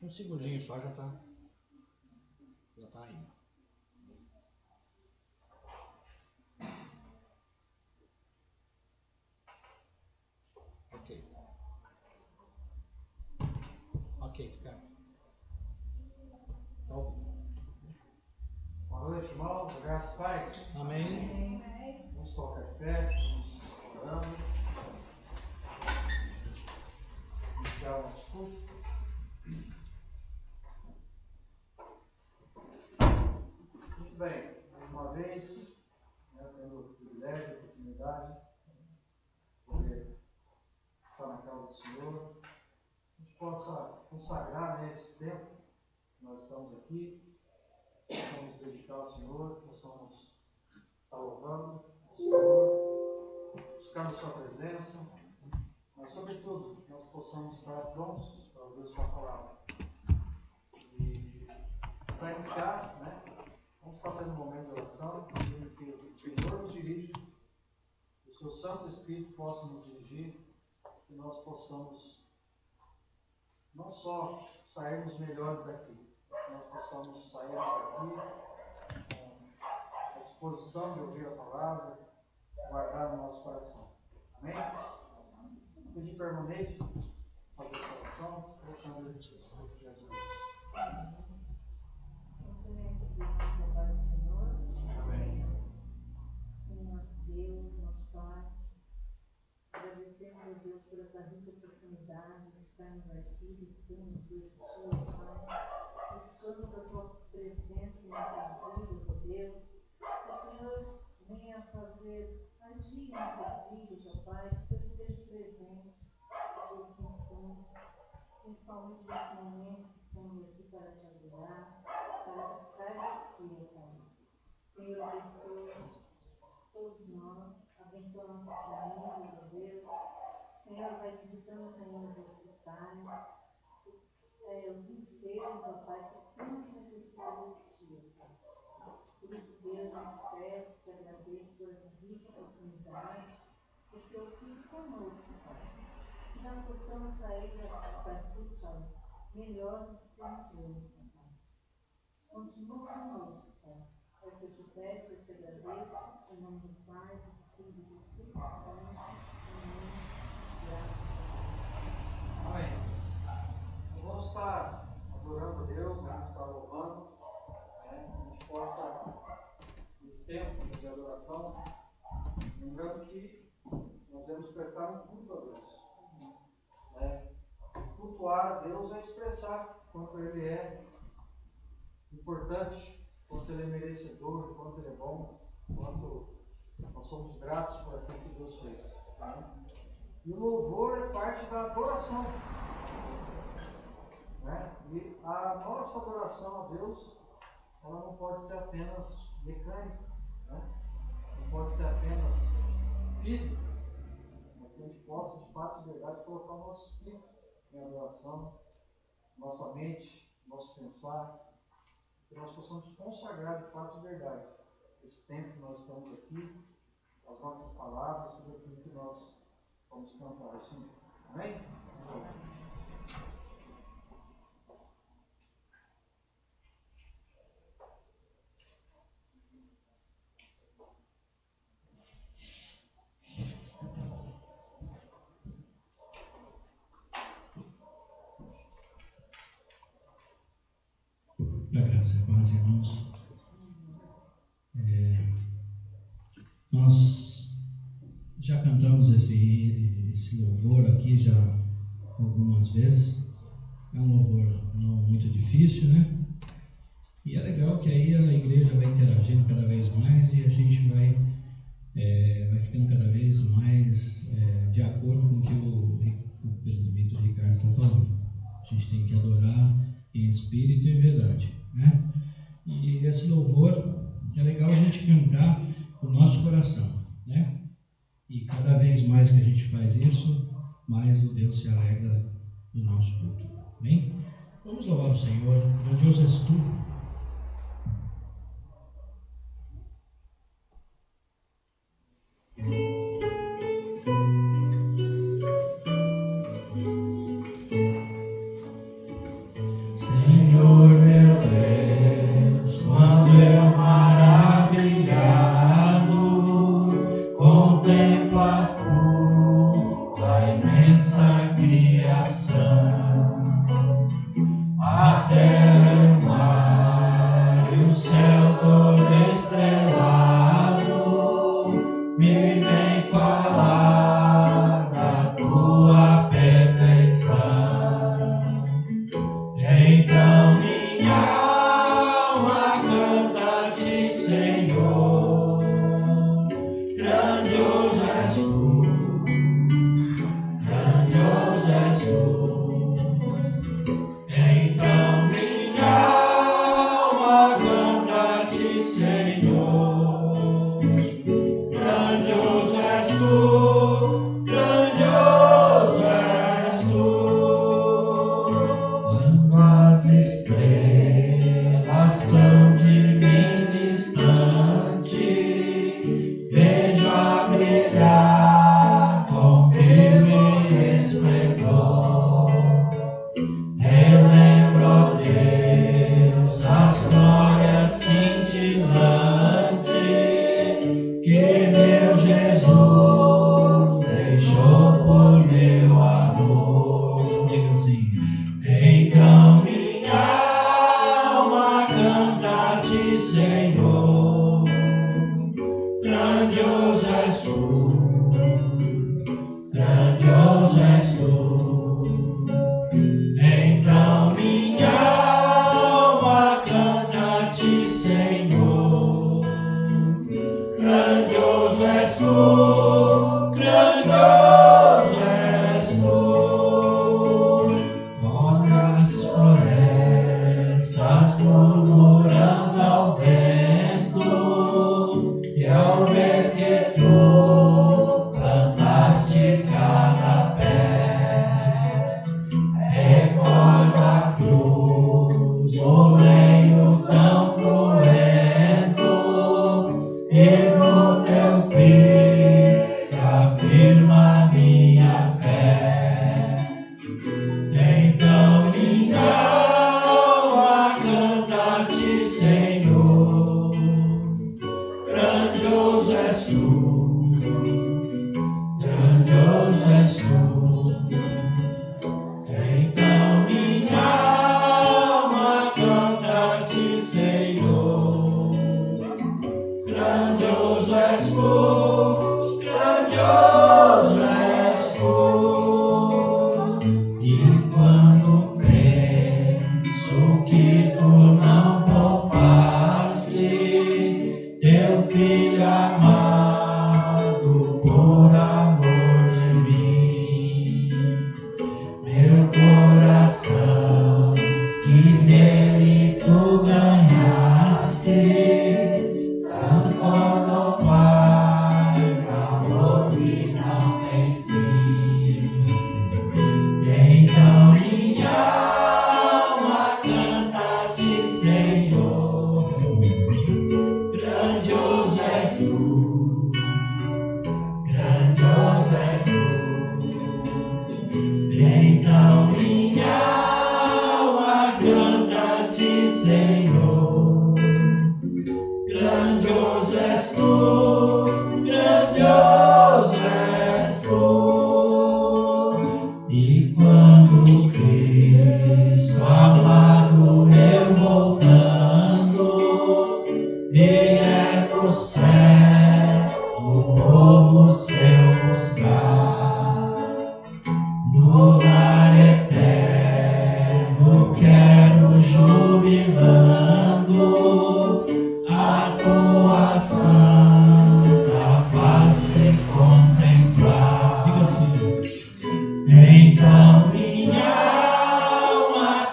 Um segundinho só já tá indo. Ok. Ok, fica. Tá ouvindo. Boa noite, irmãos. Graças e paz. Amém. Vamos colocar de pé, vamos orando. Iniciar o nosso culto. Muito bem, mais uma vez, tendo o privilégio, a oportunidade de poder estar na casa do Senhor, a gente possa consagrar esse tempo que nós estamos aqui, possamos dedicar ao Senhor, possamos estar louvando o Senhor, buscando Sua presença, mas, sobretudo, nós possamos estar prontos para ouvir Sua palavra. E, para iniciar, vamos estar tendo um momento de oração, pedindo que o Senhor nos dirija, que o Seu Santo Espírito possa nos dirigir, que nós possamos não só sairmos melhores daqui, que nós possamos sair daqui com a disposição de ouvir a palavra, guardar no nosso coração. Amém? Pedir para a irmãneide fazer essa oração, colocando Jesus. Amém. Senhor Deus, nosso Pai, agradecemos a Deus por essa rica oportunidade de estarmos aqui, estamos diante de Ti, Pai, buscando a Tua presença em nossas vidas, ó Deus, que o Senhor venha fazer agir em nossas vidas, ó Pai, que o Senhor esteja presente em todos os instantes, principalmente nesse momento que estamos aqui para Te adorar, para buscar de Ti, ó Pai. Senhor, abençoe todos nós, abençoa nossas famílias, ó Deus. Senhor, vai visitando, Senhor, os hospitais, os enfermos, ó Pai, que tanto necessitam de Ti, ó Pai. Por isso, Deus, eu te peço, te agradeço por essa rica oportunidade, por Seu Filho conosco, Pai. Que nós possamos sair daqui, Pai, melhores do que entramos, ó Pai. Continua conosco, Pai. É o que eu te peço, eu te agradeço, em nome do Pai, do Filho e do Espírito Santo. Amém. Graças a Deus. Amém. Vamos estar adorando a Deus, vamos estar louvando, que a gente possa, nesse tempo de adoração, lembrando que nós devemos prestar um culto a Deus. Cultuar a Deus é expressar quanto Ele é importante, quanto Ele é merecedor, quanto Ele é bom, quanto nós somos gratos por aquilo que Deus fez. E o louvor é parte da adoração. E a nossa adoração a Deus, ela não pode ser apenas mecânica, não pode ser apenas física, mas que a gente possa, de fato, de verdade, colocar o nosso espírito em adoração, nossa mente, nosso pensar, que nós possamos consagrar de fato de verdade esse tempo que nós estamos aqui, as nossas palavras, tudo aquilo que nós vamos cantar assim. Amém? Amém. Da graça e paz, irmãos. Nós já cantamos esse louvor aqui já algumas vezes. É um louvor não muito difícil, né? E é legal que aí a igreja vai interagindo cada vez mais e a gente vai ficando cada vez mais de acordo com o que o presbítero Ricardo está falando. A gente tem que adorar em espírito e em verdade, né? E esse louvor é legal a gente cantar com o nosso coração, né? E cada vez mais que a gente faz isso, mais o Deus se alegra do nosso culto. Amém? Vamos louvar o Senhor. Grandioso és tu.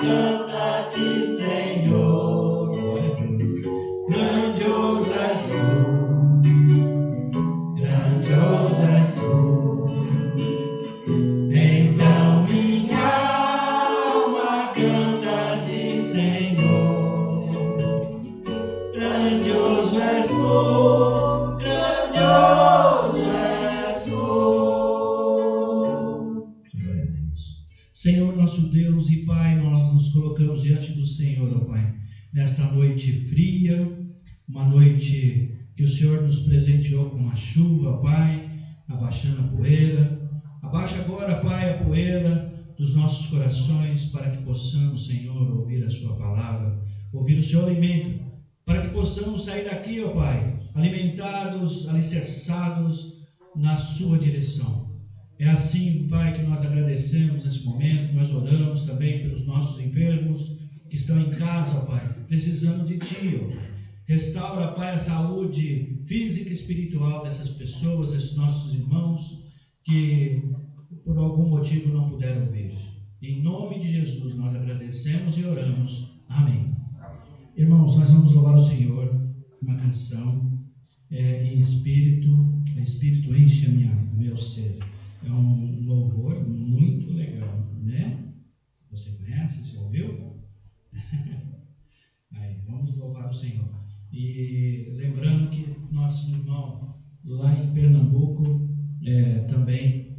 canta-te, Senhor. Grandioso és tu, grandioso és tu. Então minha alma canta-te, Senhor. Grandioso és tu, grandioso és tu. Glória a Deus. Senhor nosso Deus e Pai, nós nos colocamos diante do Senhor, ó Pai, nesta noite fria, uma noite que o Senhor nos presenteou com uma chuva, Pai, abaixando a poeira. Abaixa agora, Pai, a poeira dos nossos corações para que possamos, Senhor, ouvir a Sua palavra, ouvir o Seu alimento, para que possamos sair daqui, ó Pai, alimentados, alicerçados na Sua direção. É assim, Pai, que nós agradecemos nesse momento. Nós oramos também pelos nossos enfermos que estão em casa, ó Pai, precisando de Ti, ó Pai. Restaura, Pai, a saúde física e espiritual dessas pessoas, desses nossos irmãos que por algum motivo não puderam vir. Em nome de Jesus nós agradecemos e oramos. Amém. Irmãos, nós vamos louvar o Senhor, uma canção em espírito. Espírito enche meu ser. É um louvor muito legal, né? Você conhece? Já ouviu? Aí, vamos louvar o Senhor. E lembrando que nosso irmão lá em Pernambuco também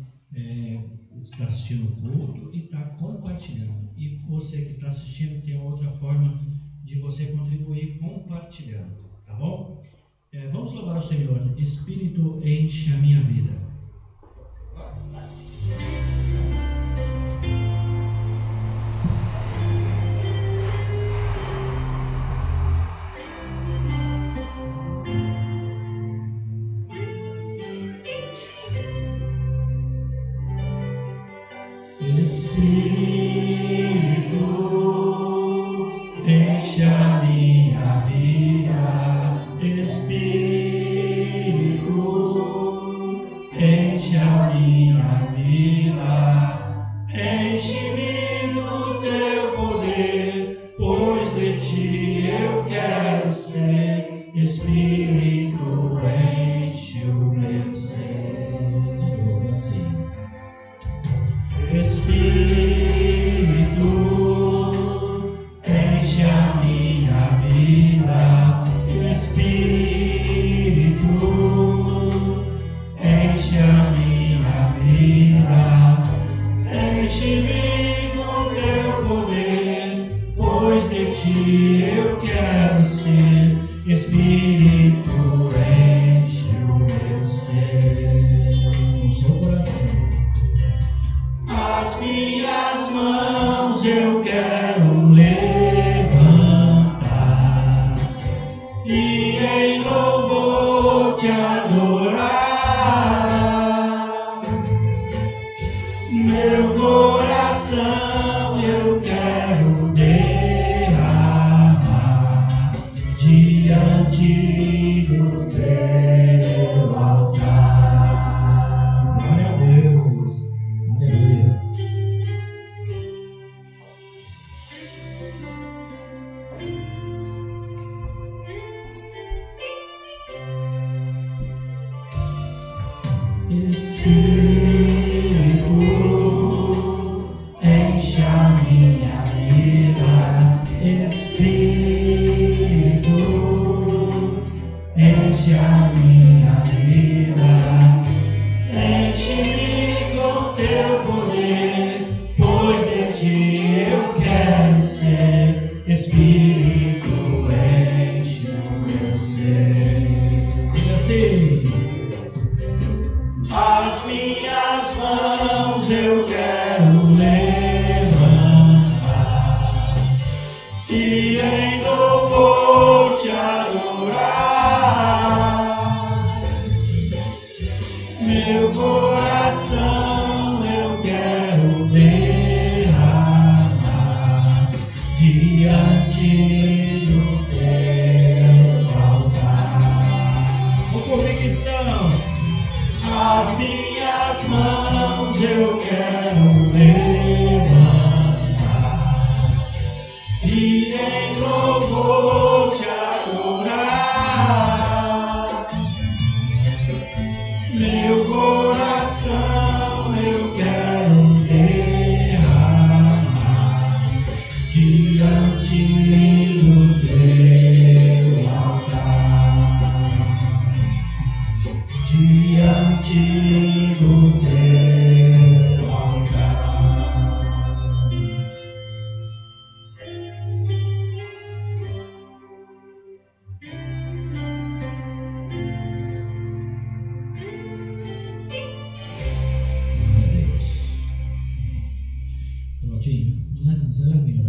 está assistindo o culto e está compartilhando. E você que está assistindo tem outra forma de você contribuir compartilhando, tá bom? Vamos louvar o Senhor. Espírito enche a minha vida.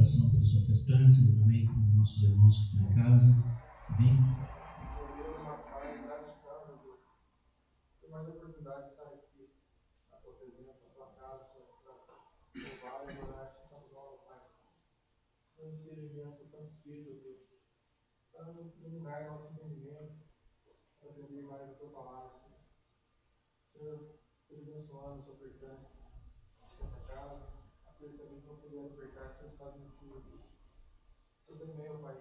oração pelos ofertantes, amém, com nossos irmãos que estão em casa. Amém. Tem mais oportunidade de estar aqui, na tua presença, na tua casa, para louvar e adorar a Santa Glória, Pai. Não esteja diante do Santo Espírito, Deus. Para iluminar nosso entendimento, para aprender mais a tua palavra, Senhor. Senhor, seja abençoado os ofertantes dessa casa, aqueles também que não puderam ofertar, que estão no motivo, Deus. Eu também, meu Pai,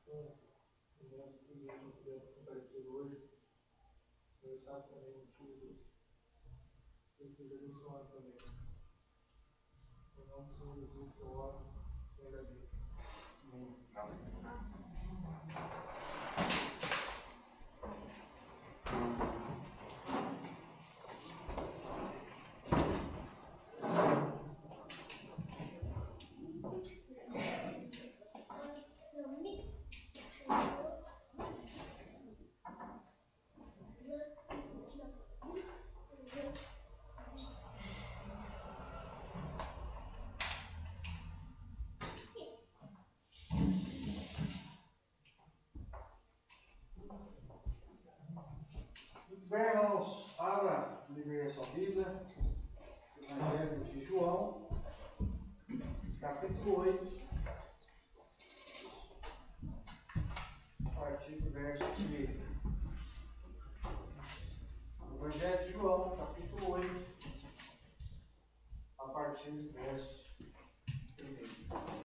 com imensos que não puderam comparecer hoje. Senhor, sabe também o motivo, Deus. Senhor, seja abençoado também. Em nome do Senhor Jesus, eu oro e agradeço. Amém. Bem, irmãos, abra, livrei a sua Bíblia, Evangelho de João, capítulo 8, a partir do verso 1. Evangelho de João, capítulo 8, a partir do verso 1.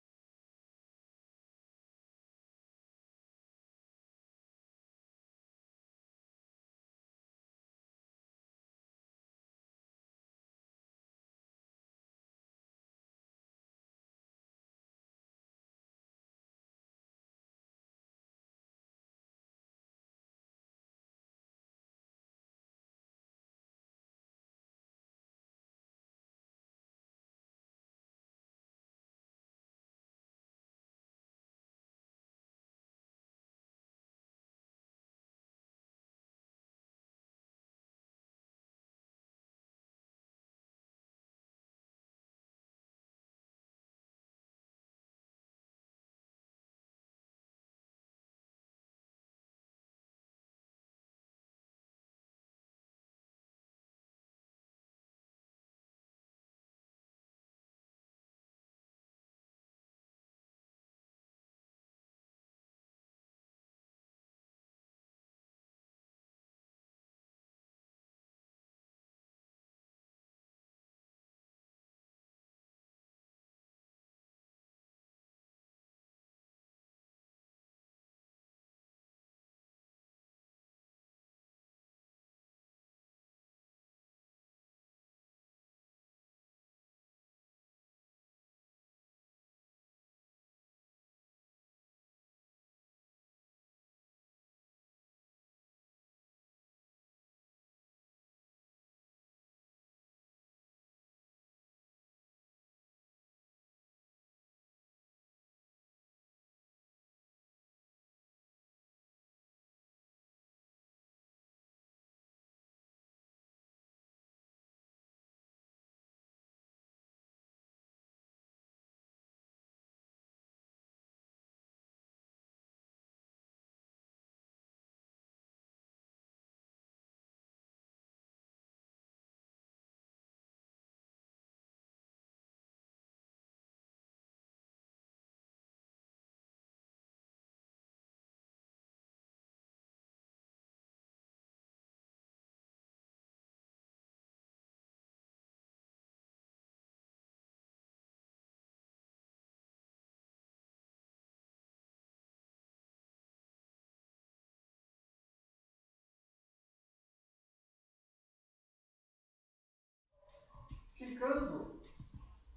Ficando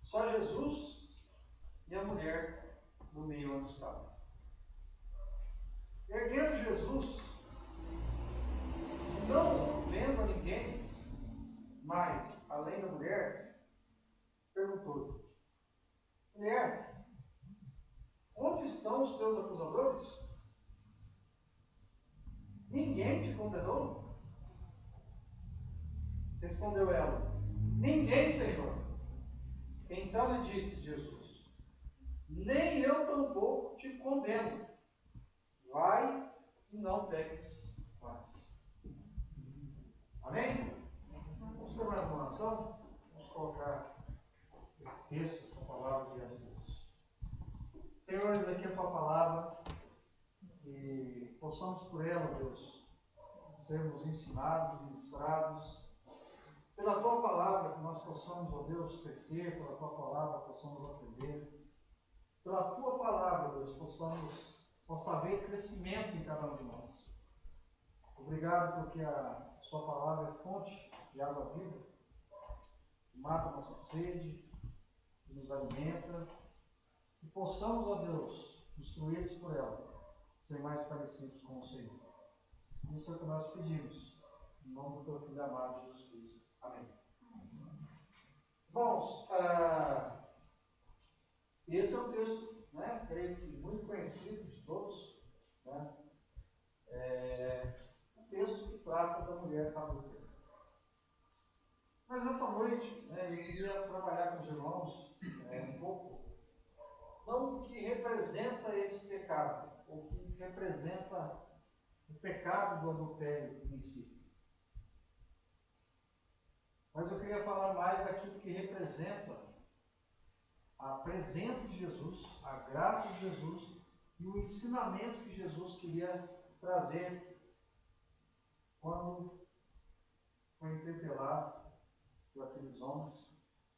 só Jesus e a mulher no meio onde estava. Erguendo Jesus, não vendo a ninguém, mas, além da mulher, perguntou: mulher, onde estão os teus acusadores? Ninguém te condenou? Respondeu ela: ninguém, Senhor. Então lhe disse Jesus: nem condeno. Vai e não peques mais. Amém? Vamos ter mais uma oração? Vamos colocar esse texto, essa palavra diante de Deus. Senhor, isso aqui é a tua palavra, e possamos por ela, Deus, sermos ensinados, ministrados, pela tua palavra, que nós possamos, ó Deus, crescer, pela tua palavra possamos aprender, pela tua palavra, Deus, possa haver crescimento em cada um de nós. Obrigado porque a sua palavra é fonte de água viva, que mata a nossa sede, que nos alimenta, e possamos, ó Deus, instruídos por ela, ser mais parecidos com o Senhor. Isso é o que nós pedimos, em nome do teu Filho amado Jesus Cristo. Amém. Irmãos, esse é um texto, né, creio que muito conhecido de todos, né? Um texto que trata da mulher adúltera. Mas essa noite, né, eu queria trabalhar com os irmãos um pouco, não o que representa esse pecado, o que representa o pecado do adultério em si. Mas eu queria falar mais daquilo que representa a presença de Jesus, a graça de Jesus e o ensinamento que Jesus queria trazer quando foi interpelado por aqueles homens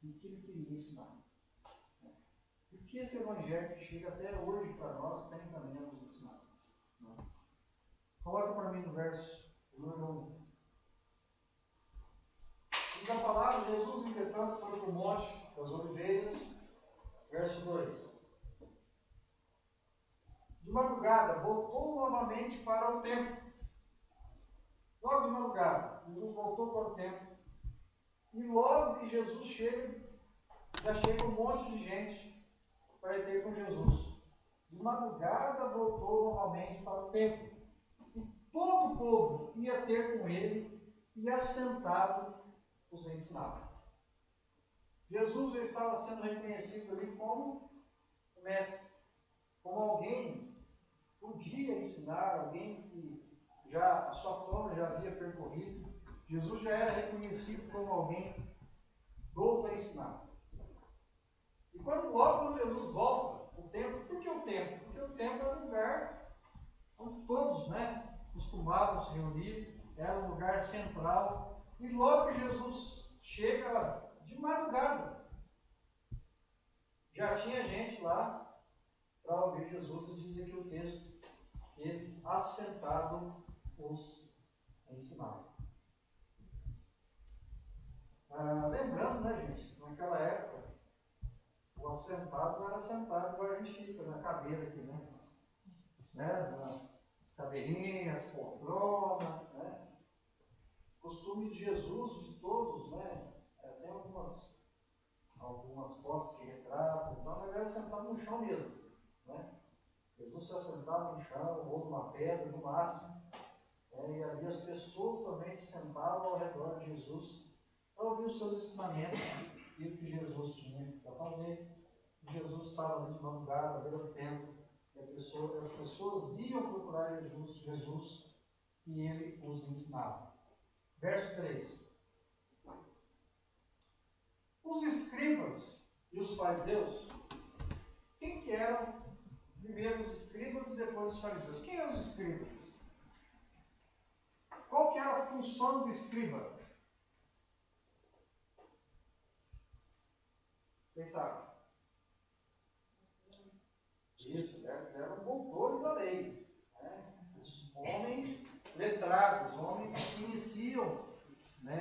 e o que ele queria ensinar. E o que esse evangelho que chega até hoje para nós tem também a nos ensinar. Coloca para mim no verso número 1. Diz a palavra, Jesus, entretanto, foi para o Monte das Oliveiras, verso 2. De madrugada, voltou novamente para o templo. Logo de madrugada, Jesus voltou para o templo. E logo que Jesus chega, já chega um monte de gente para ir ter com Jesus. De madrugada, voltou novamente para o templo. E todo o povo ia ter com ele e assentado os ensinava. Jesus já estava sendo reconhecido ali como o mestre, como alguém que podia ensinar, alguém que já a sua fama já havia percorrido. Jesus já era reconhecido como alguém douto a ensinar. E logo Jesus volta, o templo, por que o templo? Porque o templo era um lugar onde todos, costumavam se reunir, era um lugar central. E logo que Jesus chega de madrugada, já tinha gente lá para ouvir Jesus, e diz aqui o texto, que ele assentado os ensinava. Lembrando, gente, naquela época, o assentado não era sentado igual a gente fica na cadeira aqui, nas cadeirinhas, poltrona, costume de Jesus, de todos, tem algumas fotos que retratam, então ele era sentado no chão mesmo, Jesus se assentava no chão, ou numa pedra, no máximo, e ali as pessoas também se sentavam ao redor de Jesus para ouvir os seus ensinamentos e o que Jesus tinha para fazer. Jesus estava ali de madrugada, à beira do templo, e as pessoas iam procurar Jesus e ele os ensinava. Verso 3. Os escribas e os fariseus, quem que eram? Primeiro os escribas e depois os fariseus. Quem eram os escribas? Qual que era a função do escriba? Quem sabe? Isso, eles eram doutores da lei. Homens letrados, homens que iniciam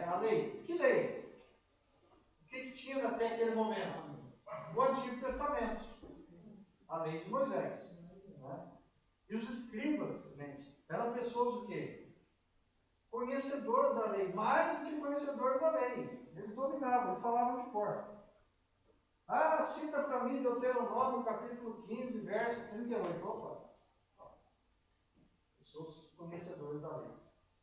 a lei. Que lei? O que tinha até aquele momento? O Antigo Testamento. A lei de Moisés. E os escribas, gente, eram pessoas o quê? Conhecedores da lei, mais do que conhecedores da lei. Eles dominavam, eles falavam de cor. Cita para mim Deuteronômio, capítulo 15, verso 38. Opa! Pessoas conhecedores da lei.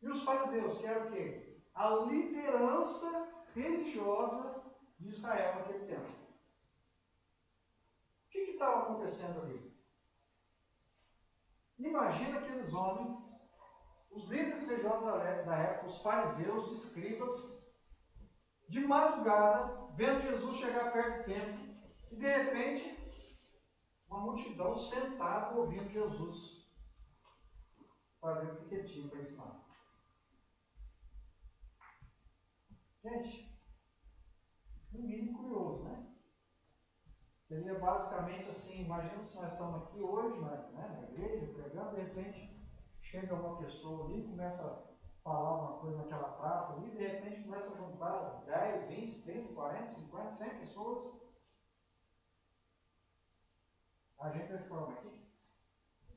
E os fariseus, que eram o quê? A liderança religiosa de Israel naquele tempo. O que estava acontecendo ali? Imagina aqueles homens, os líderes religiosos da época, os fariseus, os escribas, de madrugada, vendo Jesus chegar perto do templo, e de repente, uma multidão sentada ouvindo Jesus, para ver o que ele tinha para ensinar. Gente, no mínimo curioso, né? Seria basicamente assim, imagina se nós estamos aqui hoje, na igreja, pregando, de repente chega uma pessoa ali, começa a falar uma coisa naquela praça ali, de repente começa a juntar 10, 20, 30, 40, 50, 100 pessoas. A gente vai falar, mas o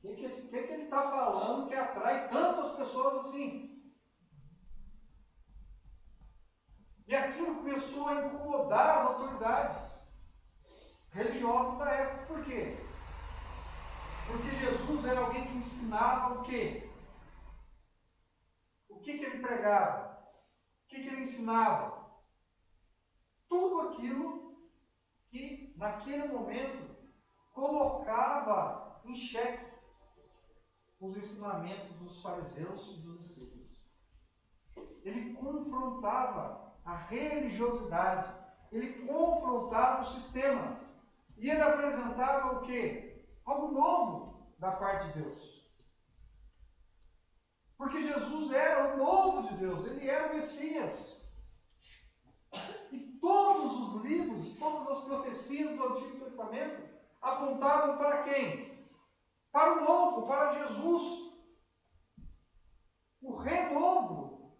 que ele está falando que atrai tantas pessoas assim? E aquilo começou a incomodar as autoridades religiosas da época. Por quê? Porque Jesus era alguém que ensinava o quê? O que ele pregava? O que ele ensinava? Tudo aquilo que, naquele momento, colocava em xeque os ensinamentos dos fariseus e dos escribas. Ele confrontava a religiosidade, ele confrontava o sistema, e ele apresentava o quê? Algo novo da parte de Deus. Porque Jesus era o novo de Deus, ele era o Messias. E todos os livros, todas as profecias do Antigo Testamento apontavam para quem? Para o novo, para Jesus. O renovo.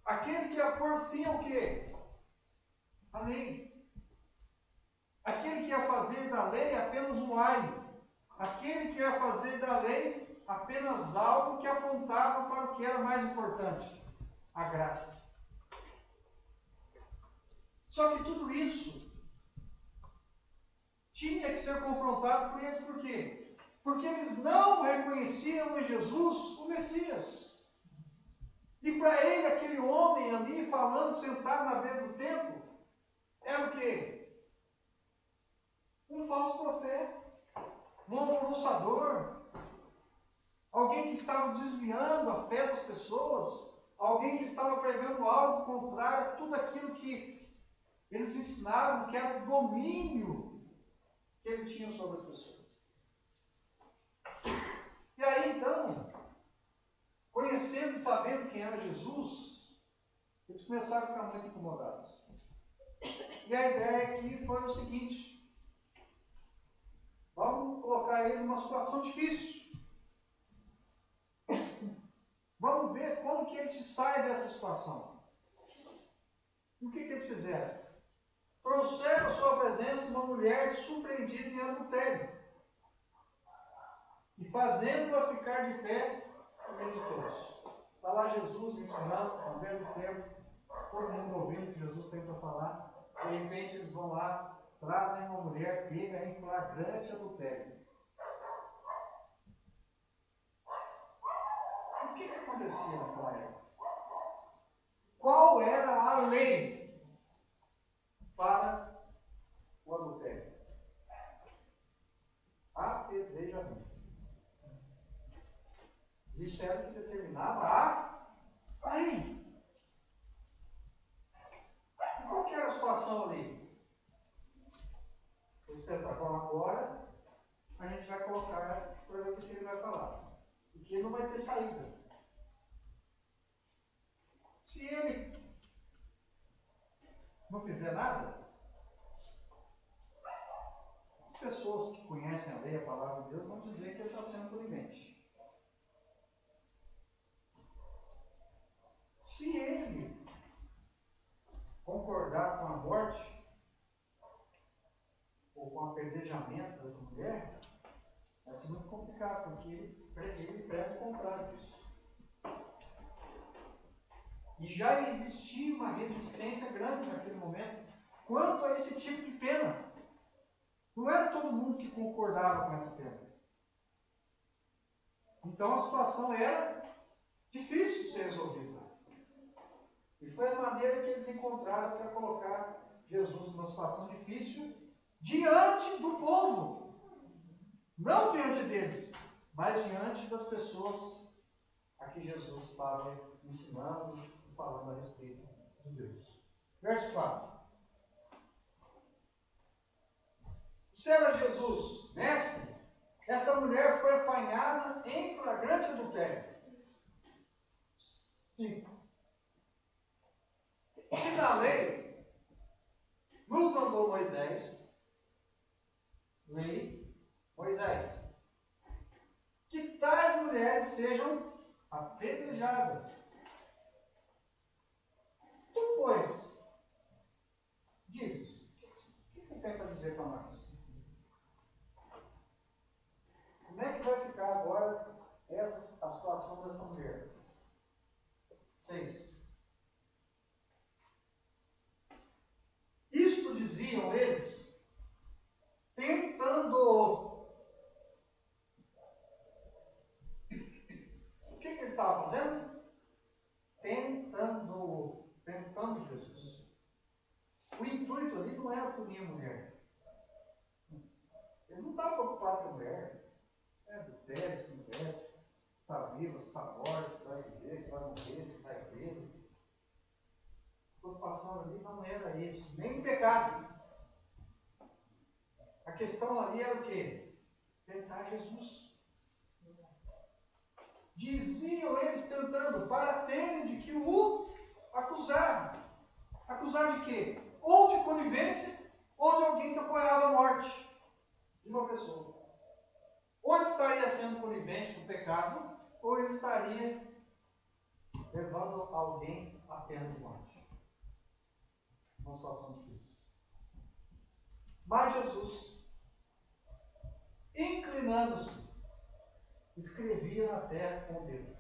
Aquele que ia pôr fim ao quê? A lei. Aquele que ia fazer da lei apenas um aio. Aquele que ia fazer da lei apenas algo que apontava para o que era mais importante, a graça. Só que tudo isso tinha que ser confrontado por eles, por quê? Porque eles não reconheciam em Jesus o Messias. E para ele, aquele homem ali, falando, sentado na beira do templo, era o quê? Um falso profeta, um alvoroçador, alguém que estava desviando a fé das pessoas, alguém que estava pregando algo contrário a tudo aquilo que eles ensinavam, que era o domínio que ele tinha sobre as pessoas. E aí então, conhecendo e sabendo quem era Jesus, eles começaram a ficar muito incomodados. E a ideia aqui foi o seguinte: vamos colocar ele numa situação difícil. Vamos ver como que ele se sai dessa situação. E o que eles fizeram? Trouxeram à sua presença uma mulher surpreendida em adultério, e fazendo-a ficar de pé no meio de todos. Está lá Jesus ensinando, ao mesmo tempo, todo mundo ouvindo o que Jesus tem para falar. De repente eles vão lá, trazem uma mulher pega em flagrante adultério. O que acontecia naquela época? Qual era a lei para o adultério? Apedrejamento. Isso era o que determinava a lei. E qual que era a situação ali? Eles pensaram, bom, agora a gente vai colocar para ver o que ele vai falar. Porque ele não vai ter saída. Se ele não fizer nada, as pessoas que conhecem a lei, a palavra de Deus, vão dizer que ele está sendo conivente. Se ele concordar com a morte, ou com o apedrejamento dessa mulher, vai ser muito complicado, porque ele prega o contrário disso. E já existia uma resistência grande naquele momento quanto a esse tipo de pena. Não era todo mundo que concordava com essa pena. Então a situação era difícil de ser resolvida. E foi a maneira que eles encontraram para colocar Jesus numa situação difícil diante do povo. Não diante deles, mas diante das pessoas a que Jesus estava ensinando e falando a respeito de Deus. Verso 4. Disseram Jesus: Mestre, essa mulher foi apanhada em flagrante adultério. 5. Se na lei nos mandou Moisés, que tais mulheres sejam apedrejadas. Tu, pois, dizes, o que você tem para dizer para nós? Como é que vai ficar agora a situação dessa mulher? 6. Isto diziam eles, tentando. O que eles estavam fazendo? Tentando Jesus. O intuito ali não era punir a mulher. Eles não estavam preocupados com a mulher. Adultério, se não desce, se está viva, se está morta, se vai viver, se vai morrer, se vai preso. A preocupação ali não era isso, nem o pecado. A questão ali era o quê? Tentar Jesus. Diziam eles tentando para terem de que o acusar. Acusar de quê? Ou de conivência, ou de alguém que apoiava a morte de uma pessoa. Ou ele estaria sendo conivente com o pecado, ou ele estaria levando alguém à pena de morte. Uma situação difícil. Mas Jesus, inclinando-se, escrevia na terra com o dedo.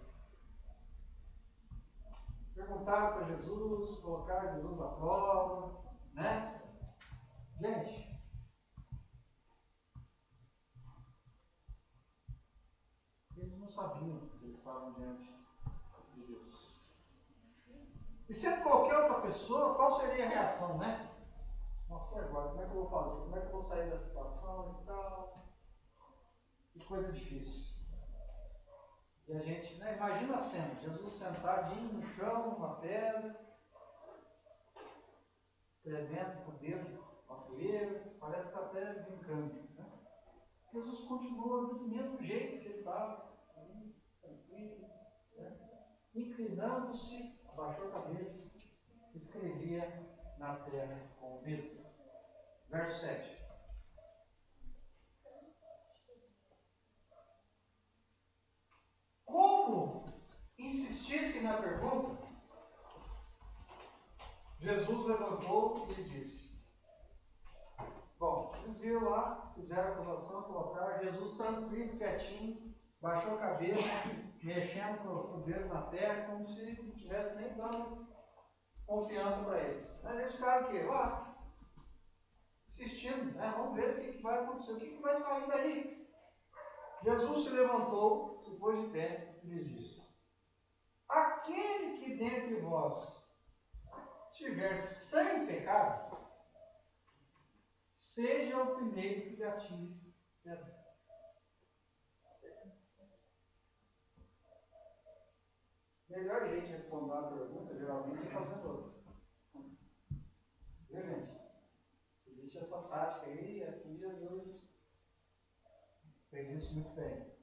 Perguntaram para Jesus, colocaram Jesus à prova, né? Gente, eles não sabiam que eles estavam diante de Deus. E sendo qualquer outra pessoa, qual seria a reação, né? Nossa, agora, como é que eu vou fazer? Como é que eu vou sair da situação e tal? Que coisa difícil. E a gente, né, imagina a cena, Jesus sentadinho no chão, numa pedra, escrevendo com o dedo, uma poeira, parece que está até brincando. Né? Jesus continua do mesmo jeito que ele estava, tranquilo, né? Inclinando-se, abaixou a cabeça, escrevia na terra com o dedo. Verso 7. Como insistisse na pergunta, Jesus levantou e lhe disse. Bom, eles viram lá, fizeram a acusação, colocaram Jesus tranquilo, quietinho, baixou a cabeça, mexendo com o dedo na terra, como se não estivesse nem dando confiança para eles. Mas eles ficaram o quê? Lá, assistindo, né? Vamos ver o que vai acontecer, o que vai sair daí. Jesus se levantou, se pôs de pé e lhes disse: aquele que dentre vós estiver sem pecado, seja o primeiro que lhe atire pedra. Melhor jeito de responder a pergunta, geralmente, é fazendo outra. Viu, gente? Existe essa prática aí, e aqui Jesus fez isso muito bem.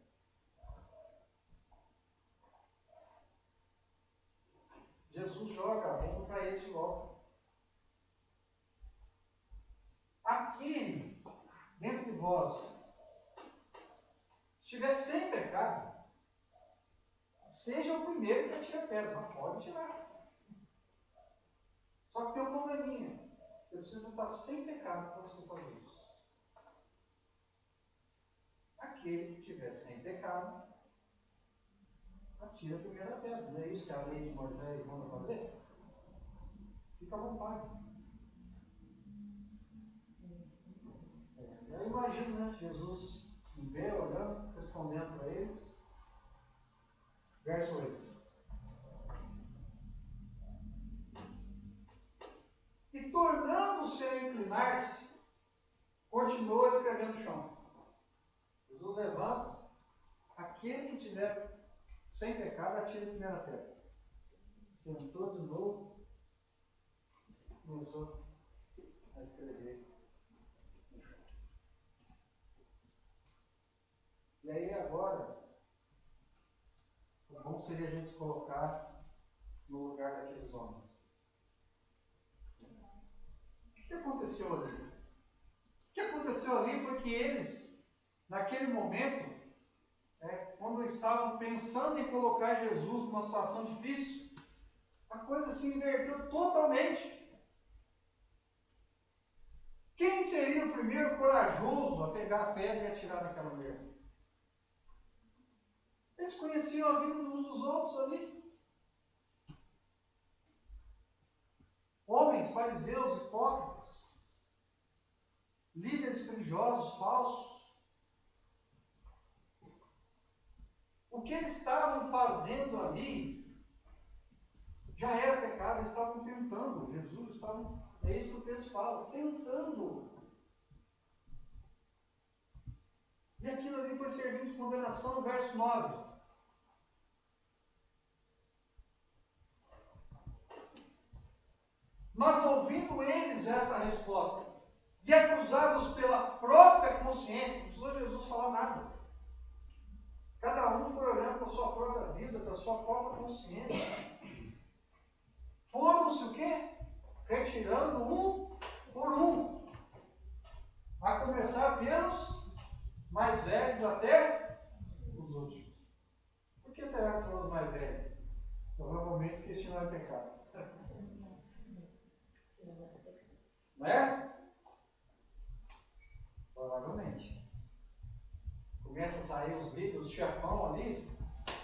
Jesus joga a bomba para ele de volta. Aquele dentre vós estiver sem pecado, seja o primeiro que atira a pedra, mas pode tirar. Só que tem um probleminha. Você precisa estar sem pecado para você fazer isso. Aquele que estiver sem pecado, atira a primeira pedra. Não é isso que a lei de Moisés manda fazer? Fica à vontade. Eu imagino, né? Jesus em pé, olhando, respondendo para eles. Verso 8. E tornando-se a inclinar-se, continuou escrevendo no chão. Jesus levanta, estiver sem pecado, atire a primeira pedra. Sentou de novo, começou a escrever no chão. E aí agora, o bom seria a gente se colocar no lugar daqueles homens. O que aconteceu ali? O que aconteceu ali foi que eles, naquele momento, quando estavam pensando em colocar Jesus numa situação difícil, a coisa se inverteu totalmente. Quem seria o primeiro corajoso a pegar a pedra e atirar naquela mulher? Eles conheciam a vida uns dos outros ali. Homens, fariseus, hipócritas, líderes religiosos falsos. O que eles estavam fazendo ali já era pecado, eles estavam tentando. Jesus estava, é isso que o texto fala, tentando. E aquilo ali foi servindo de condenação, verso 9. Mas ouvindo eles essa resposta, e acusados pela própria consciência, não precisou Jesus falar nada. Cada um foi olhando para a sua própria vida, para a sua própria consciência. Foram-se o quê? Retirando um por um. A começar pelos mais velhos até os últimos. Por que será que foram os mais velhos? Provavelmente porque isso não é pecado. Não é? Provavelmente. Começa a sair os líderes, os chefão ali,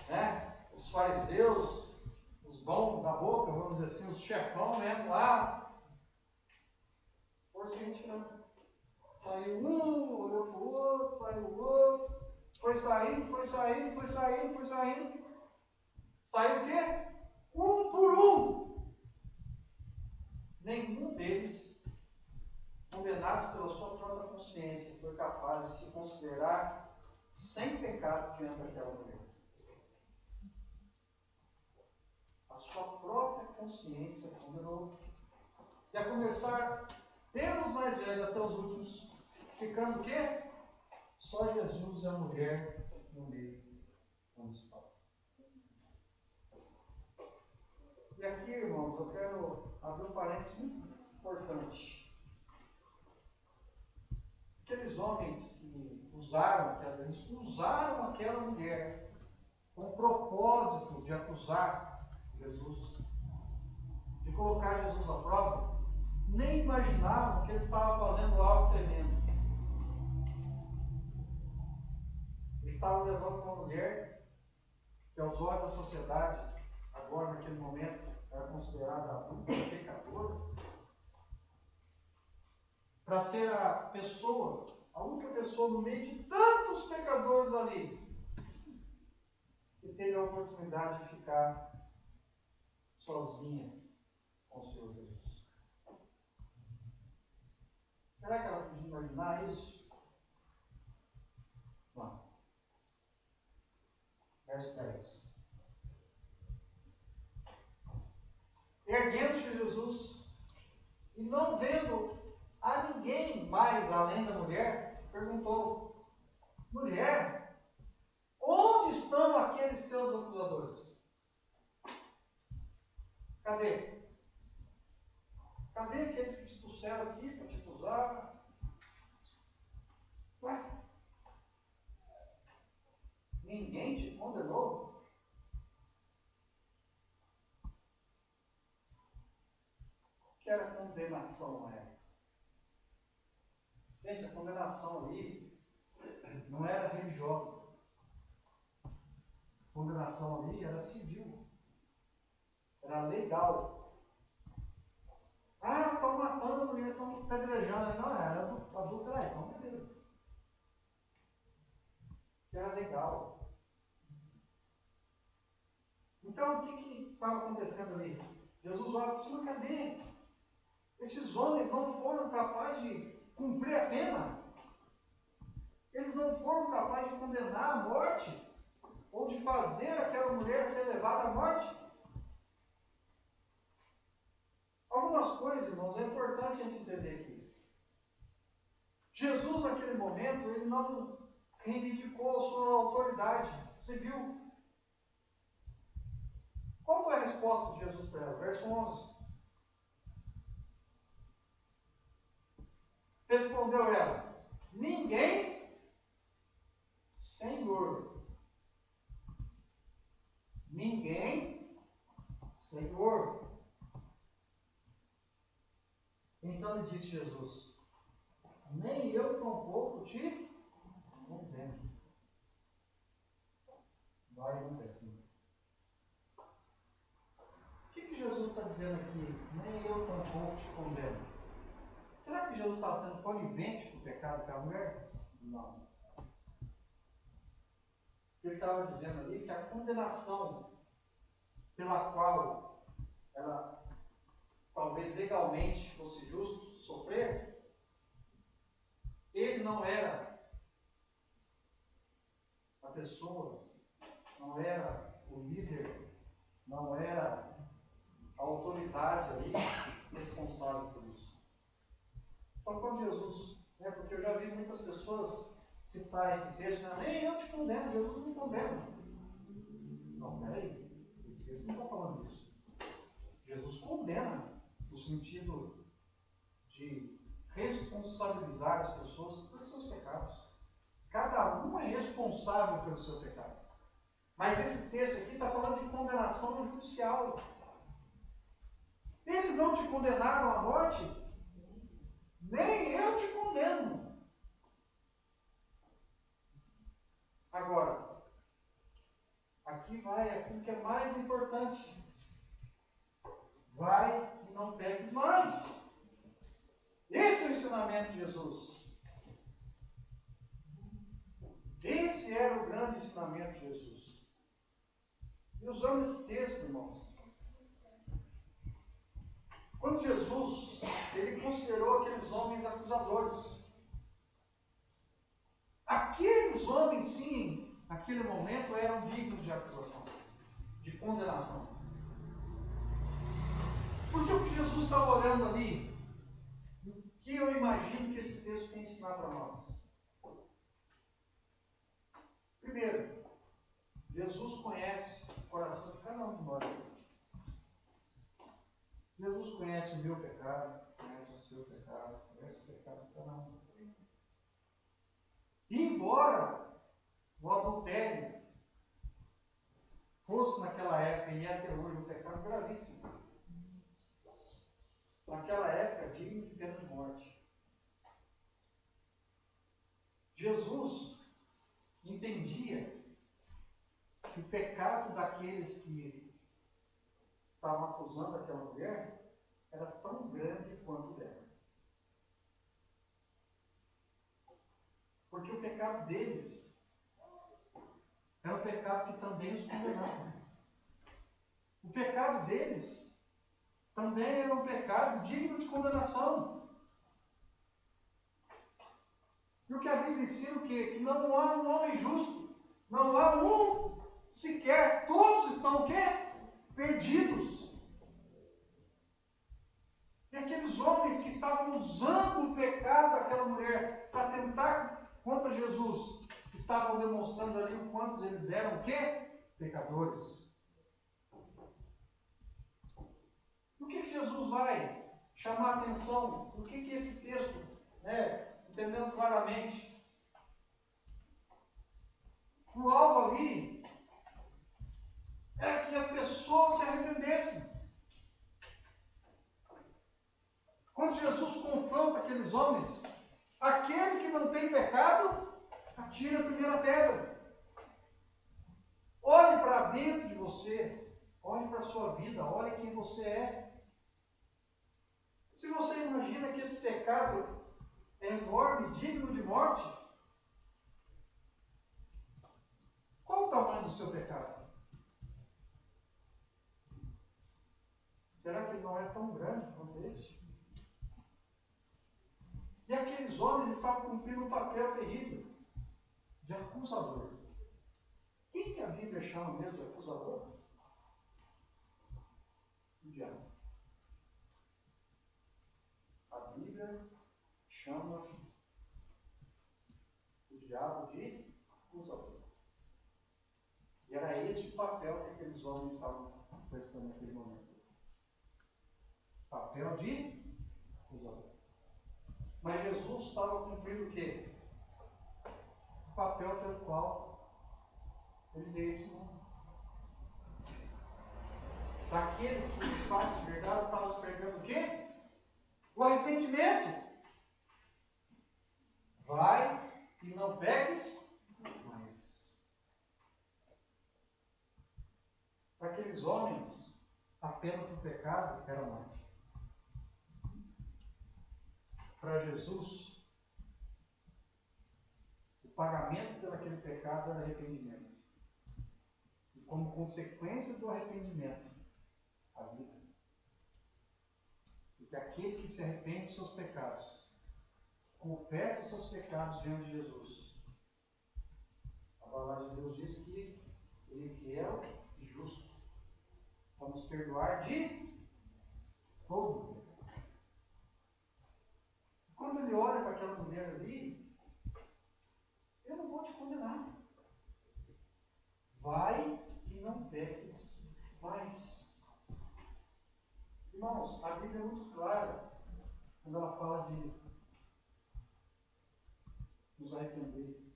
né? Os fariseus, os bons da boca, vamos dizer assim, os chefão mesmo lá. Por seguinte, não. Saiu um, olhou para o outro, saiu o outro. Foi saindo, foi saindo, foi saindo, foi saindo. Saiu o quê? Um por um. Nenhum deles, condenados pela sua própria consciência, foi capaz de se considerar sem pecado diante daquela mulher. A sua própria consciência condenou. E a começar pelos mais velhos até os últimos, ficando o quê? Só Jesus e a mulher no meio onde estava. E aqui, irmãos, eu quero abrir um parênteses muito importante. Aqueles homens que usaram aquela mulher com o propósito de acusar Jesus, de colocar Jesus à prova, nem imaginavam que ele estava fazendo algo tremendo. Ele estava levando uma mulher que, aos olhos da sociedade, agora naquele momento, era considerada adulta, pecadora, para ser a única pessoa no meio de tantos pecadores ali, que teve a oportunidade de ficar sozinha com o Senhor Jesus. Será que ela podia imaginar isso? Não. Verso 10. Erguendo-se Jesus, e não vendo a ninguém mais além da mulher, perguntou: mulher, onde estão aqueles teus acusadores? Cadê? Cadê aqueles que te trouxeram aqui para te acusar? Ué? Ninguém te condenou? Que era condenação na época? Gente, a condenação ali não era religiosa. A condenação ali era civil. Era legal. Ah, estão matando a mulher, estão pedrejando. Não, era adulto, então beleza. Era legal. Então, o que estava acontecendo ali? Jesus olha para cima, cadê? Esses homens não foram capazes de cumprir a pena. Eles não foram capazes de condenar a morte ou de fazer aquela mulher ser levada à morte. Algumas coisas, irmãos, é importante a gente entender aqui. Jesus, naquele momento, ele não reivindicou a sua autoridade. Você viu? Qual foi a resposta de Jesus para ela? Verso 11. Respondeu ela: ninguém, Senhor. Ninguém, Senhor. Então lhe disse Jesus: nem eu tampouco te condeno. Vai no pequeno. O que Jesus está dizendo aqui? Nem eu tampouco te condeno. Será que Jesus está sendo conivente com o pecado daquela mulher? Não. Ele estava dizendo ali que a condenação pela qual ela talvez legalmente fosse justo sofrer, ele não era a pessoa, não era o líder, não era a autoridade ali responsável por isso. Só quando Jesus, porque eu já vi muitas pessoas citar esse texto, nem eu te condeno, Jesus não me condena. Não, peraí, esse texto não está falando disso. Jesus condena no sentido de responsabilizar as pessoas pelos seus pecados. Cada um é responsável pelo seu pecado. Mas esse texto aqui está falando de condenação judicial. Eles não te condenaram à morte, nem eu te condeno. Agora, aqui vai aquilo que é mais importante. Vai e não peques mais. Esse é o ensinamento de Jesus. Esse era o grande ensinamento de Jesus. E usando esse texto, irmãos, quando Jesus, ele considerou aqueles homens acusadores. Aqueles homens, sim, naquele momento, eram dignos de acusação, de condenação. Porque o que Jesus estava olhando ali, o que eu imagino que esse texto tem ensinado para nós? Primeiro, Jesus conhece o coração de cada um de nós. Jesus conhece o meu pecado, conhece o seu pecado, conhece o pecado de cada um. E embora o adultério fosse naquela época e é até hoje um pecado gravíssimo, naquela época digno de pena de morte, Jesus entendia que o pecado daqueles que estavam acusando aquela mulher era tão grande quanto o dela. Porque o pecado deles era um pecado que também os condenava. O pecado deles também era um pecado digno de condenação. E o que a Bíblia ensina o quê? Que não há um homem justo. Não há um sequer. Todos estão o quê? Perdidos. E aqueles homens que estavam usando o pecado daquela mulher para tentar contra Jesus, estavam demonstrando ali o quanto eles eram o quê? Pecadores. O que Jesus vai chamar a atenção? O que esse texto, entendendo claramente? O alvo ali era que as pessoas se arrependessem. Quando Jesus confronta aqueles homens, aquele que não tem pecado, atira a primeira pedra. Olhe para dentro de você, olhe para a sua vida, olhe quem você é. Se você imagina que esse pecado é enorme, digno de morte, qual o tamanho do seu pecado? Será que ele não é tão grande quanto esse? E aqueles homens estavam cumprindo um papel terrível de acusador. Quem que Bíblia chama mesmo de acusador? O diabo. A Bíblia chama o diabo de acusador. E era esse o papel que aqueles homens estavam prestando naquele momento. Papel de acusador. Mas Jesus estava cumprindo o quê? O papel pelo qual ele veio esse mundo. Daquele que, de fato, de verdade, estava escrevendo o quê? O arrependimento. Vai e não peques mais. Para aqueles homens, a pena do pecado era a morte. Para Jesus, o pagamento por aquele pecado era arrependimento. E como consequência do arrependimento, a vida. Porque aquele que se arrepende dos seus pecados, confessa os seus pecados diante de Jesus. A palavra de Deus diz que ele é fiel e justo para nos perdoar de todo. Quando ele olha para aquela mulher ali, eu não vou te condenar. Vai e não peques mais. Irmãos, a Bíblia é muito clara quando ela fala de nos arrepender,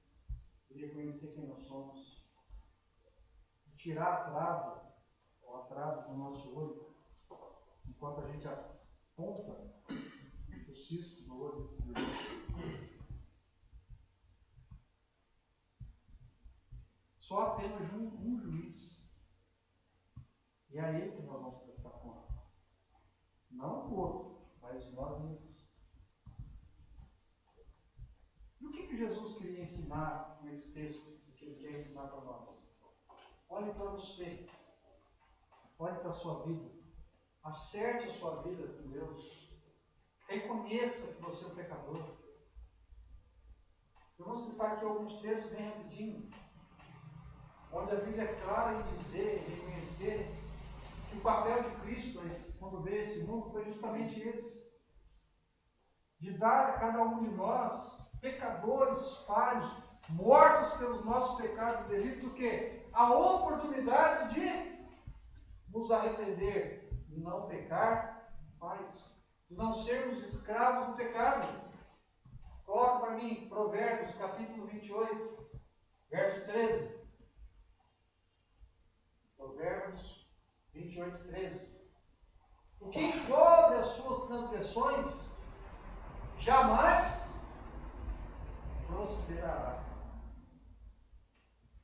de reconhecer quem nós somos, de tirar a trava, ou a trava do nosso olho, enquanto a gente aponta o cisco no olho. Só apenas um juiz. E é a ele que nós vamos prestar conta. Não o outro, mas nós mesmos. E o que Jesus queria ensinar nesse texto, que ele quer ensinar para nós? Olhe para você. Olhe para a sua vida. Acerte a sua vida com Deus. Reconheça que você é um pecador. Eu vou citar aqui alguns textos bem rapidinho, onde a Bíblia é clara em dizer, em reconhecer, que o papel de Cristo, quando veio a esse mundo, foi justamente esse. De dar a cada um de nós, pecadores, falhos, mortos pelos nossos pecados e delitos, o quê? A oportunidade de nos arrepender e não pecar mais. De não sermos escravos do pecado. Coloca para mim, Provérbios, capítulo 28, verso 13. Provérbios 28, 13. O que encobre as suas transgressões jamais prosperará.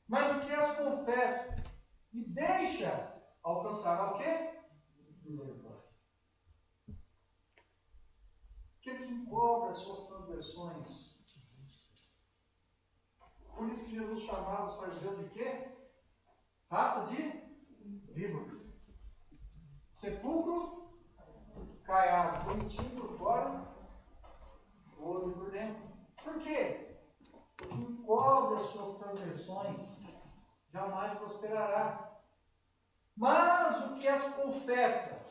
Mas o que as confessa e deixa alcançará o quê? Misericórdia. Aquele que encobre as suas transgressões. Por isso que Jesus chamava os fariseus de quê? Raça de víboras. Sepulcro caiado, bonitinho por fora, ouro por dentro. Por quê? Porque encobre as suas transgressões, jamais prosperará. Mas o que as confessa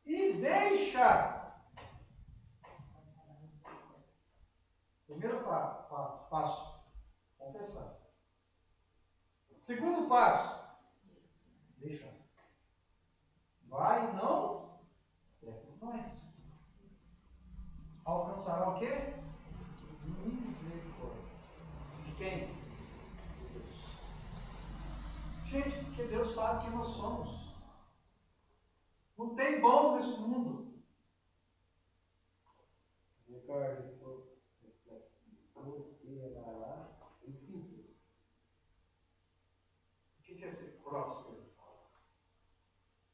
e deixa. Primeiro passo, confessar. Segundo passo, deixa. Vai e não peques mais. Alcançará o quê? Misericórdia. De quem? De Deus. Gente, porque Deus sabe quem nós somos. Não tem bom nesse mundo. Ricardo, o que é ser próspero?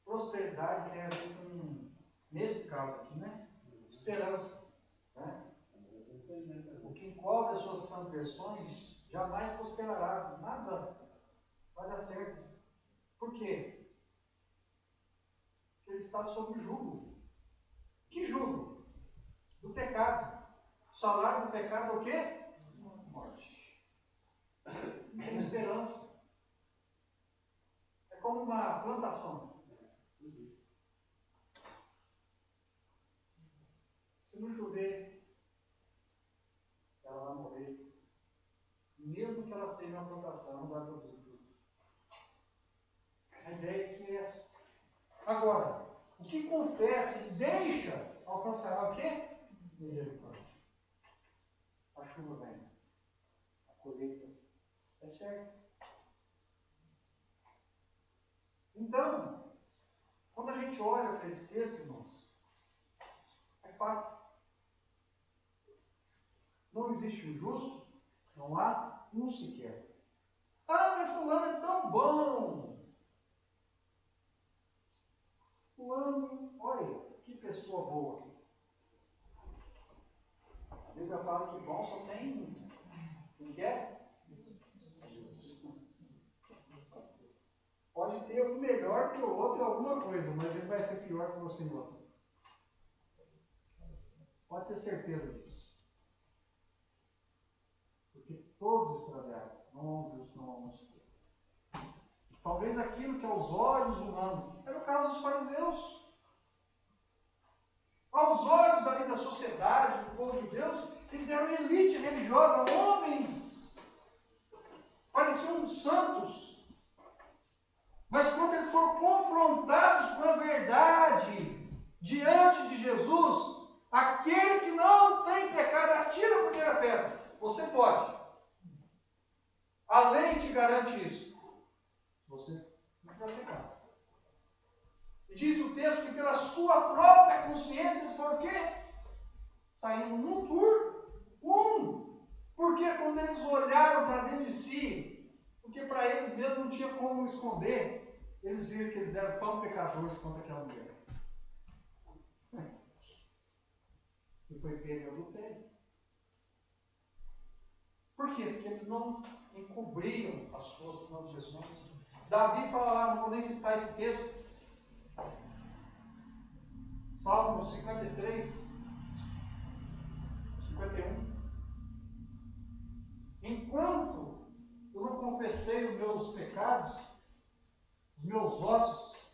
Prosperidade tem a ver com, nesse caso aqui, né? Esperança. Né? O que encobre as suas transgressões jamais prosperará. Nada vai dar certo. Por quê? Porque ele está sob jugo. Que jugo? Do pecado. O salário do pecado é o quê? Morte. Não tem esperança. uma plantação. Se não chover, ela vai morrer. Mesmo que ela seja uma plantação, ela não vai produzir fruto. A ideia é que é essa. Agora, o que confessa e deixa alcançará o quê? Misericórdia. A chuva vem. A colheita é certa. Então, quando a gente olha para esse texto, irmãos, é fato. Não existe um justo, não há um sequer. Ah, mas fulano é tão bom. Fulano, olha, que pessoa boa. A Bíblia fala que bom só tem um. Quem quer? Pode ter um melhor que o outro em alguma coisa, mas ele vai ser pior que você em outro. Pode ter certeza disso. Porque todos extraviaram. Não há um justo, não há um sequer. Talvez aquilo que aos olhos humanos era o caso dos fariseus. Aos olhos da sociedade, do povo judeu, eles eram elite religiosa, homens, pareciam santos. Mas quando eles foram confrontados com a verdade diante de Jesus, aquele que não tem pecado, atira a primeira pedra. Você pode. A lei te garante isso. Você não vai pecar. E diz o texto que pela sua própria consciência eles foram o quê? Saindo num tour. Porque quando eles olharam para dentro de si, porque para eles mesmo não tinha como esconder, eles viram que eles eram tão pecadores quanto aquela mulher. E foi pego em adultério. Por quê? Porque eles não encobriam as suas transgressões. Davi fala lá, não vou nem citar esse texto, Salmo 53, 51. Enquanto eu não confessei os meus pecados, os meus ossos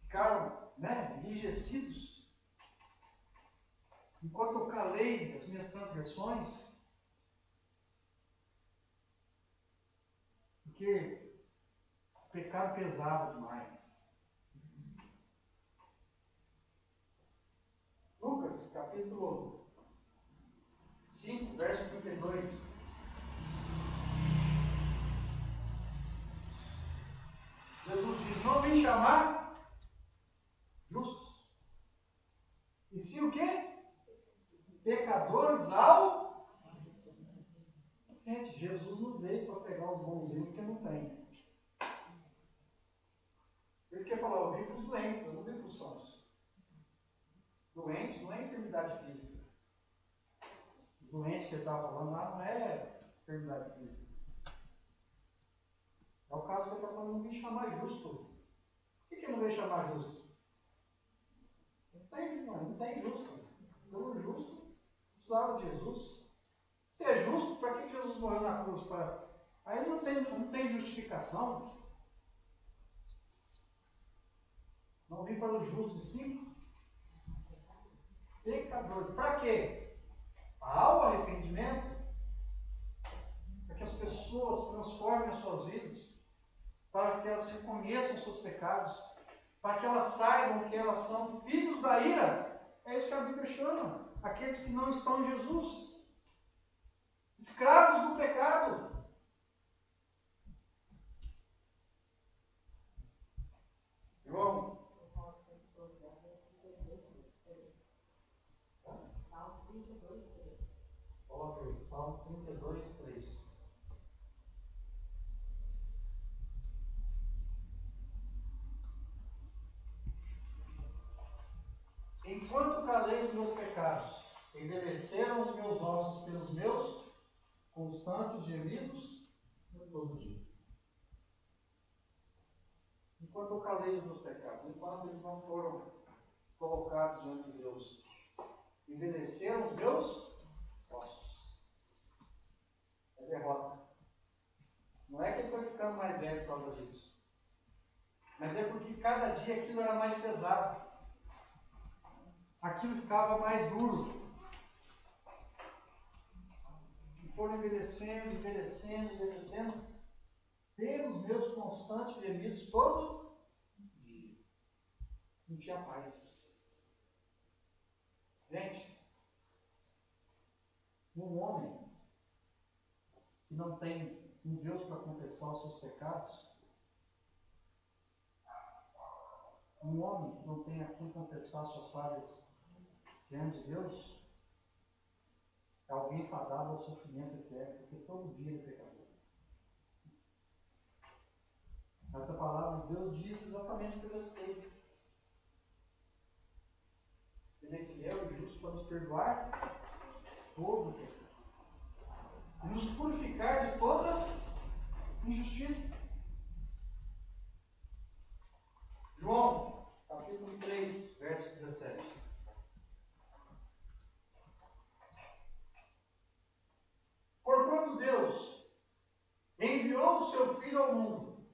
ficaram enrijecidos. Enquanto eu calei as minhas transgressões, porque o pecado pesava demais. Lucas, capítulo 5, verso 32. Jesus diz, não vim chamar justos. E sim o quê? Pecadores ao... Gente, Jesus não veio para pegar os bonzinhos que não tem. Ele quer falar, eu vim para os doentes, eu não vim para os sãos. Doente não é enfermidade física. Doente que ele estava falando lá não é enfermidade física. É o caso que ele está falando, não vim chamar justo. Por que ele não veio chamar justo? Não tem justo. Pelo justo, precisava de Jesus. Se é justo, para que Jesus morreu na cruz? Aí não tem justificação. Não vim para os justos, sim pecadores. Para quê? Ao arrependimento, para que as pessoas transformem as suas vidas, para que elas reconheçam os seus pecados, para que elas saibam que elas são filhos da ira. É isso que a Bíblia chama. Aqueles que não estão em Jesus. Escravos do pecado. João. Coloca aí, Salmo 32, 3. Enquanto calei os meus pecados, envelheceram os meus ossos pelos meus constantes gemidos todo dia. Enquanto eu calei os meus pecados, enquanto eles não foram colocados diante de Deus, envelheceram os meus ossos. É derrota. Não é que ele foi ficando mais velho por causa disso. Mas é porque cada dia aquilo era mais pesado. Aquilo ficava mais duro. E foram envelhecendo, envelhecendo, envelhecendo. Pelos meus constantes gemidos todo dia. Não tinha paz. Gente, um homem que não tem um Deus para confessar os seus pecados, um homem que não tem a quem confessar suas falhas diante de Deus, é alguém fadado ao sofrimento eterno, porque todo dia ele é pecador. Essa palavra de Deus diz exatamente o que eu respeito. Ele é fiel e justo para nos perdoar todo o pecado e nos purificar de toda injustiça. João, capítulo 3, verso 17. Porquanto Deus enviou o seu Filho ao mundo,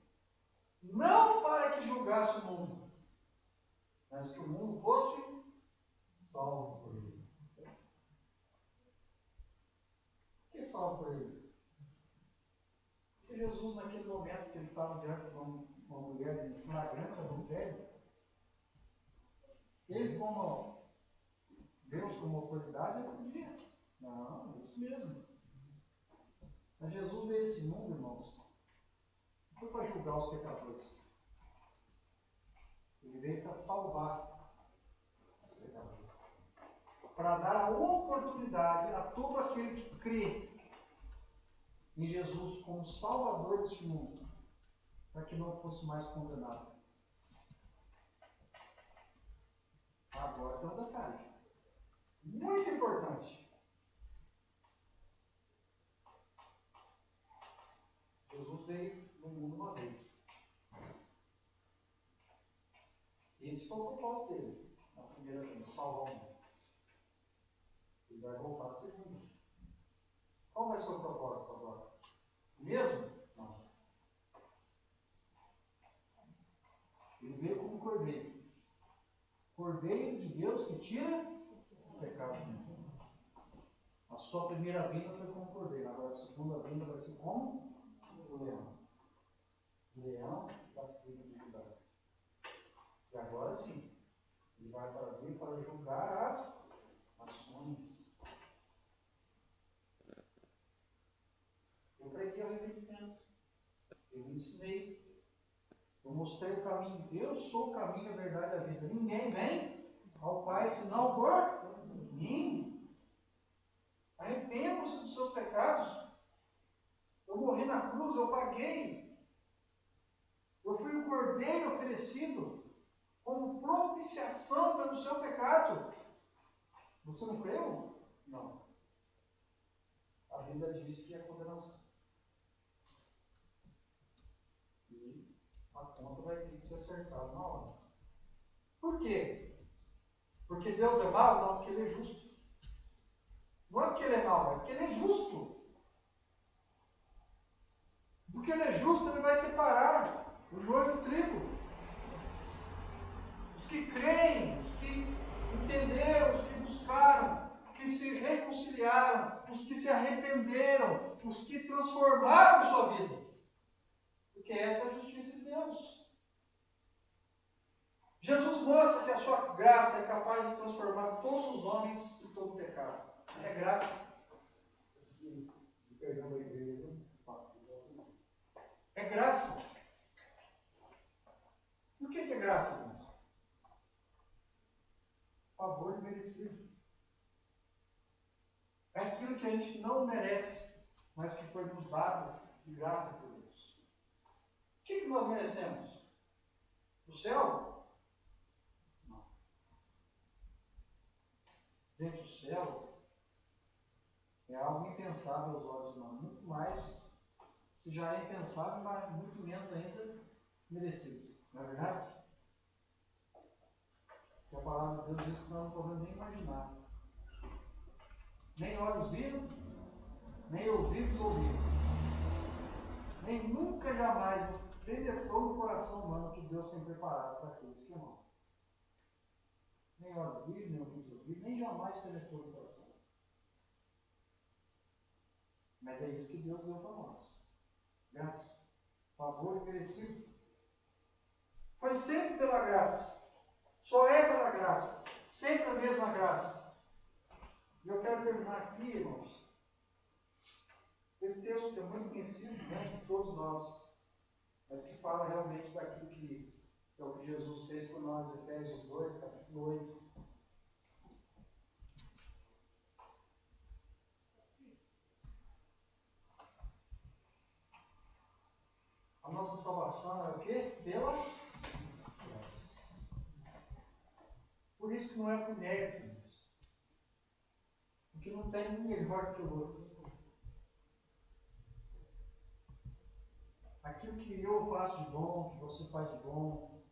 não para que julgasse o mundo, mas que o mundo fosse salvo por ele. Que salvo por ele? Porque Jesus, naquele momento que ele estava diante de uma mulher de flagrante adultério, ele, como Deus, como autoridade, ele podia. Não, é isso mesmo. Mas Jesus veio a esse mundo, irmãos, não foi para julgar os pecadores. Ele veio para salvar os pecadores. Para dar a oportunidade a todo aquele que crê em Jesus como Salvador deste mundo, para que não fosse mais condenado. Agora tem um detalhe muito importante. Jesus veio no mundo uma vez. Esse foi o propósito dele, na primeira vez, salvar o mundo. Ele vai voltar a segunda. Qual vai ser o propósito agora? Mesmo? Não. Ele veio como cordeiro. Cordeiro de Deus que tira o pecado do mundo. A sua primeira vinda foi como cordeiro, agora a segunda vinda vai ser como o leão. Leão da tribo de Judá. E agora sim, ele vai para vir para julgar as nações. Eu preguei arrependimento. Eu ensinei. Eu mostrei o caminho. Eu sou o caminho, a verdade e a vida. Ninguém vem ao Pai senão por mim. Arrependam-se dos seus pecados. Eu morri na cruz, eu paguei. Eu fui o cordeiro oferecido como propiciação pelo seu pecado. Você não creu? Não. A Bíblia diz que é condenação. E a conta vai ter que ser acertada na hora. Por quê? Porque Deus é mau? Não, porque Ele é justo. Não é porque Ele é mau, é porque Ele é justo. Porque Ele é justo, Ele vai separar o joio do trigo. Os que creem, os que entenderam, os que buscaram, os que se reconciliaram, os que se arrependeram, os que transformaram sua vida. Porque essa é a justiça de Deus. Jesus mostra que a sua graça é capaz de transformar todos os homens e todo o pecado. É graça. É graça. Por que é graça, irmãos? Favor merecido. É aquilo que a gente não merece, mas que foi nos dado de graça por Deus. O que nós merecemos? O céu? Não. Gente, o céu é algo impensável aos olhos humanos. Muito mais, se já é impensável, mas muito menos ainda merecido. Não é verdade? Que a palavra de Deus diz que nós não podemos nem imaginar. Nem olhos viram, nem ouvidos ouviram. Nem nunca jamais penetrou no coração humano que Deus tem preparado para aqueles que amam. Nem olho vivo, nem ouvido ouvido, nem jamais penetrou no coração. Mas é isso que Deus deu para nós. Graça, favor merecido. Foi sempre pela graça. Só é pela graça. Sempre a mesma graça. E eu quero terminar aqui, irmãos. Esse texto que é muito conhecido, né, de todos nós, mas que fala realmente daquilo que é o que Jesus fez por nós, Efésios 2, capítulo 8. A nossa salvação é o quê? Pela graça. Por isso que não é por mérito. Porque não tem um melhor que o outro. Aquilo que eu faço de bom, que você faz de bom,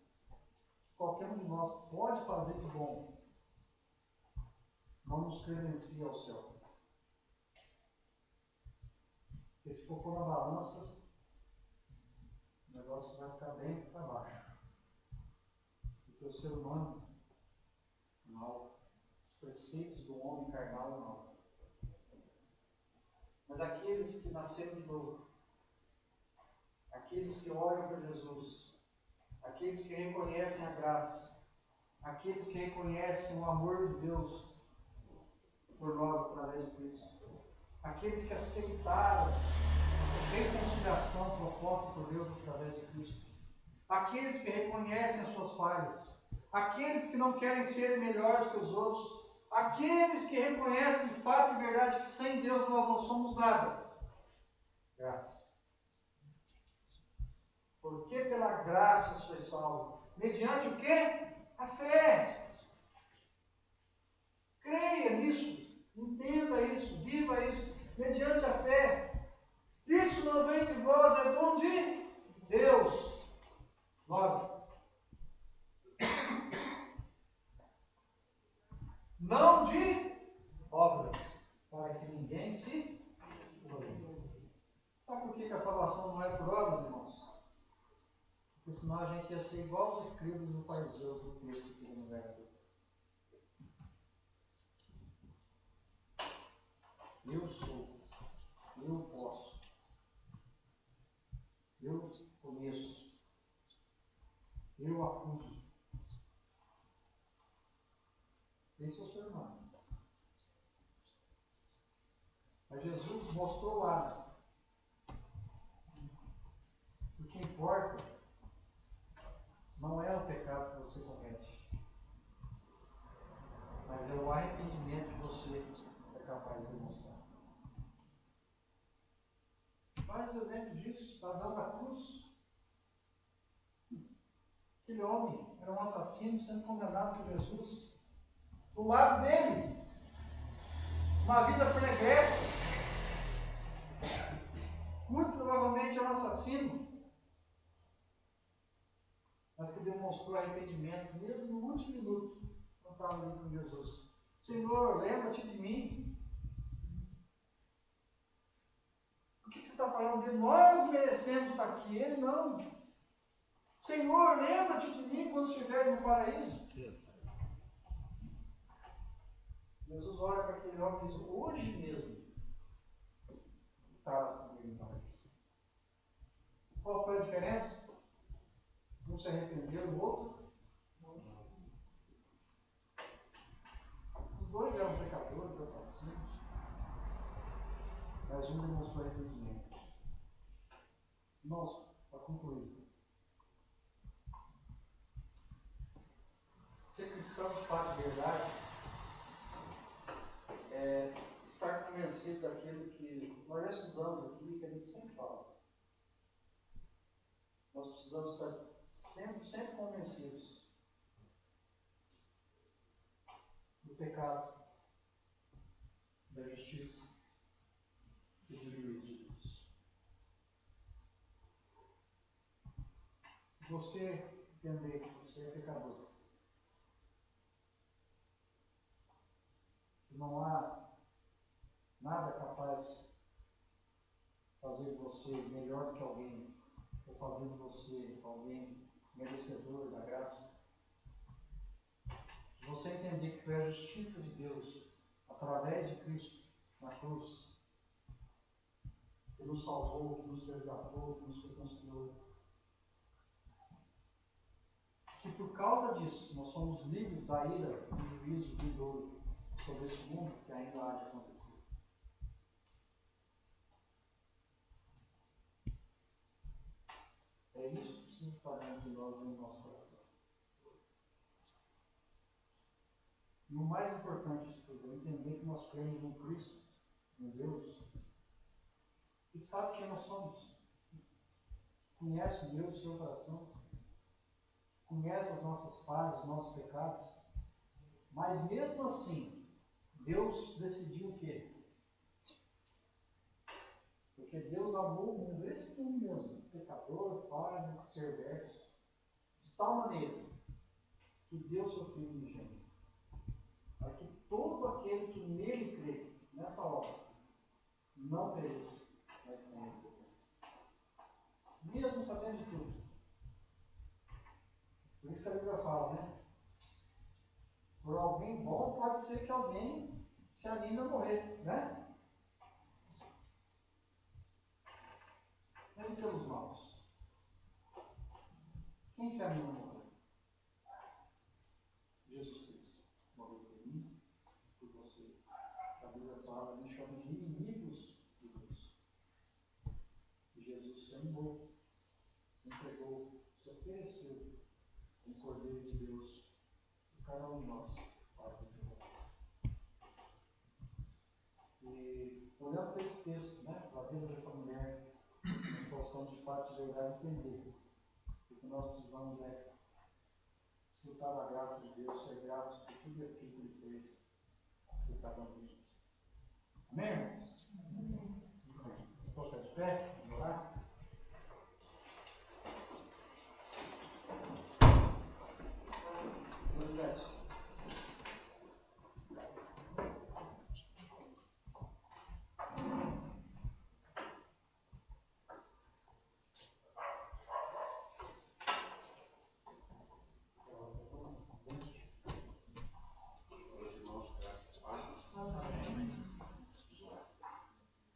que qualquer um de nós pode fazer de bom, não nos credencia ao céu. Porque se for pôr na balança, o negócio vai ficar bem para baixo. Porque o ser humano, mal, os preceitos do homem carnal é mal. Mas aqueles que nasceram de novo, aqueles que olham para Jesus, aqueles que reconhecem a graça, aqueles que reconhecem o amor de Deus por nós através de Cristo, aqueles que aceitaram essa reconciliação proposta por Deus através de Cristo, aqueles que reconhecem as suas falhas, aqueles que não querem ser melhores que os outros, aqueles que reconhecem de fato e verdade que sem Deus nós não somos nada. Graça. Porque pela graça sois salvos. Mediante o quê? A fé. Creia nisso. Entenda isso. Viva isso. Mediante a fé. Isso não vem de vós, é dom de Deus. 9. Não de obras, para que ninguém se glorie. Sabe por que a salvação não é por obras, irmãos? Porque senão a gente ia ser igual os escribas do fariseus do texto aqui no verso. Eu sou, eu posso, eu conheço, eu acuso. Esse é o ser humano. Mas Jesus mostrou lá. O que importa não é o pecado que você comete, mas é o arrependimento que você é capaz de demonstrar. Vários exemplos disso. Está dando a cruz. Aquele homem era um assassino sendo condenado por Jesus. Do lado dele, uma vida pregressa. Muito provavelmente era um assassino, mas que demonstrou arrependimento, mesmo no último minuto, quando estava ali com Jesus. Senhor, lembra-te de mim. O que você está falando dele? Nós merecemos estar aqui, ele não. Senhor, lembra-te de mim quando estiver no paraíso. Jesus olha para aquele homem e diz, hoje mesmo estava comigo no paraíso. Qual foi a diferença? Um se arrependeu, o outro não. Os dois eram pecadores, assassinos, mas um demonstrou arrependimento. Irmãos, para concluir, ser cristão de fato de verdade é estar convencido daquilo que nós já estudamos aqui, que a gente sempre fala. Nós precisamos estar sempre convencidos do pecado, da justiça e do juízo de Deus. Se você entender que você é pecador, que não há nada capaz de fazer de você melhor do que alguém ou fazendo você alguém merecedor da graça. Se você entender que tu é a justiça de Deus através de Cristo na cruz, que nos salvou, que nos resgatou, que nos reconciliou, que por causa disso nós somos livres da ira e do juízo vindouro sobre esse mundo que ainda há de acontecer. É isso que precisa estar dentro de nós, no nosso coração. E o mais importante de tudo é entender que nós cremos em Cristo, em Deus, e sabe quem nós somos. Conhece Deus, o seu coração, conhece as nossas falhas, os nossos pecados, mas mesmo assim, Deus decidiu o quê? Porque Deus amou o mundo, esse mundo mesmo, pecador, falho, perverso, de tal maneira que Deus seu Filho unigênito, para que todo aquele que nele crê, nessa obra, não pereça, mas tenha vida. Mesmo sabendo de tudo. Por isso que a Bíblia fala, né? Por alguém bom, pode ser que alguém se anime a morrer, né? Mas e pelos maus? Quem se anima a morrer? Jesus Cristo. Morreu por mim, por você. A Bíblia fala, me chama de inimigos de Deus. E Jesus se animou, se entregou, se ofereceu em Cordeiro de Deus por cada um de nós. E olhando para esse texto, né, para a vida dessa mulher, nós possamos de fato de verdade entender que o que nós precisamos é desfrutar da graça de Deus, ser gratos por tudo aquilo que Ele fez por cada um de nós. Amém, irmãos? Amém. Vamos ficar de pé, vamos orar?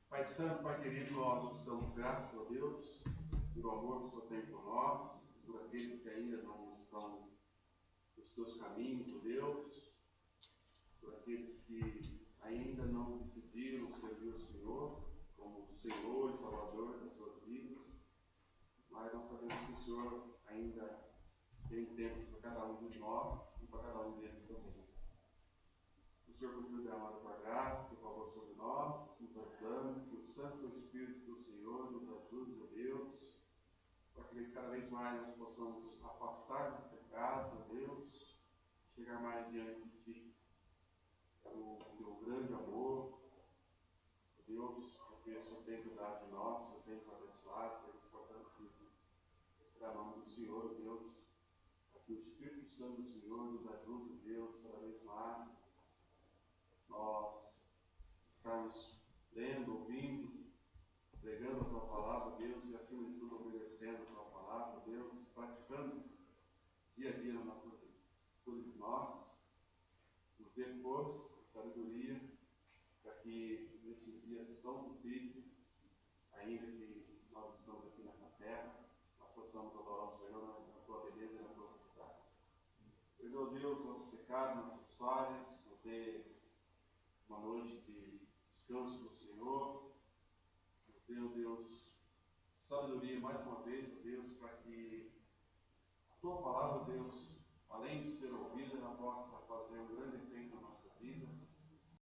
Pai Santo, Pai querido, nós damos graças a Deus pelo amor que o Senhor tem por nós, por aqueles que ainda não estão nos teus caminhos, por Deus, por aqueles que ainda não decidiram servir o Senhor como Senhor e Salvador das suas vidas, mas nós sabemos que o Senhor ainda tem tempo para cada um de nós e para cada um deles também. O Senhor continua derramando a tua graça, teu favor sobre nós, nos ajudando, que o Santo Espírito do Senhor nos ajude, ó Deus, para que cada vez mais nós possamos afastar do pecado, ó Deus, chegar mais diante de Ti, o teu grande amor, ó Deus, porque o Senhor tem cuidado de nós, o Senhor tem nos abençoado, tem nos fortalecido. Para nome do Senhor, ó Deus, para que o Espírito Santo do Senhor nos ajude, ó Deus, cada vez mais nós estarmos lendo, ouvindo, pregando a Tua Palavra, Deus, e acima de tudo obedecendo a Tua Palavra, Deus, praticando dia a dia nas nossas vidas. Cuide de nós, nos dê força, sabedoria, para que nesses dias tão difíceis, ainda que nós estamos aqui nessa terra, nós possamos adorar o Senhor na Tua beleza e na Tua santidade. Perdoa, Deus, nossos pecados, nossas falhas, nos dê uma noite de descanso do Senhor. Nos dê, ó Deus, sabedoria mais uma vez, ó Deus, para que a Tua Palavra, Deus, além de ser ouvida, ela possa fazer um grande efeito nas nossas vidas